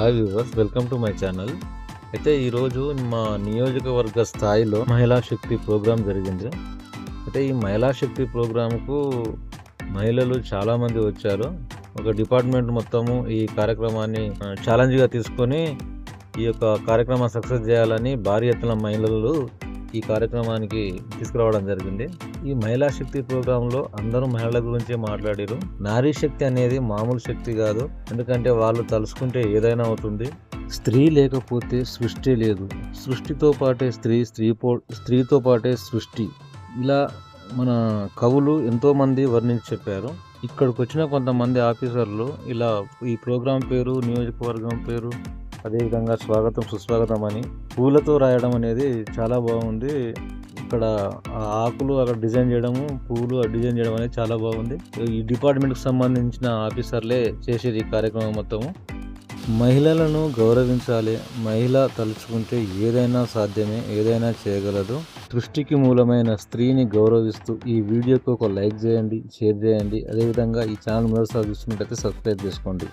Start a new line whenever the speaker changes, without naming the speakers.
Hi viewers, welcome to my channel. అయితే ఈరోజు మా నియోజకవర్గ స్థాయిలో మహిళా శక్తి ప్రోగ్రాం జరిగింది. అయితే ఈ మహిళా శక్తి ప్రోగ్రాంకు మహిళలు చాలామంది వచ్చారు. ఒక డిపార్ట్మెంట్ మొత్తము ఈ కార్యక్రమాన్ని ఛాలెంజ్గా తీసుకొని ఈ యొక్క కార్యక్రమం సక్సెస్ చేయాలని భారీ ఎత్తున మహిళలు ఈ కార్యక్రమానికి తీసుకురావడం జరిగింది. ఈ మహిళా శక్తి ప్రోగ్రాంలో అందరూ మహిళల గురించే మాట్లాడారు. నారీ శక్తి అనేది మామూలు శక్తి కాదు, ఎందుకంటే వాళ్ళు తలుసుకుంటే ఏదైనా అవుతుంది. స్త్రీ లేకపోతే సృష్టి లేదు, సృష్టితో పాటే స్త్రీతో పాటే సృష్టి. ఇలా మన కవులు ఎంతోమంది వర్ణించి చెప్పారు. ఇక్కడికి వచ్చిన కొంతమంది ఆఫీసర్లు ఇలా ఈ ప్రోగ్రాం పేరు, నియోజకవర్గం పేరు, అదేవిధంగా స్వాగతం సుస్వాగతం అని పూలతో రాయడం అనేది చాలా బాగుంది. ఇక్కడ ఆకులు అక్కడ డిజైన్ చేయడము, పువ్వులు డిజైన్ చేయడం అనేది చాలా బాగుంది. ఈ డిపార్ట్మెంట్కి సంబంధించిన ఆఫీసర్లే చేసేది ఈ కార్యక్రమం మొత్తము. మహిళలను గౌరవించాలి. మహిళ తలుచుకుంటే ఏదైనా సాధ్యమే, ఏదైనా చేయగలదు. సృష్టికి మూలమైన స్త్రీని గౌరవిస్తూ ఈ వీడియోకి ఒక లైక్ చేయండి, షేర్ చేయండి. అదేవిధంగా ఈ ఛానల్ మొదటిసారి చూస్తున్నట్లయితే సబ్స్క్రైబ్ చేసుకోండి.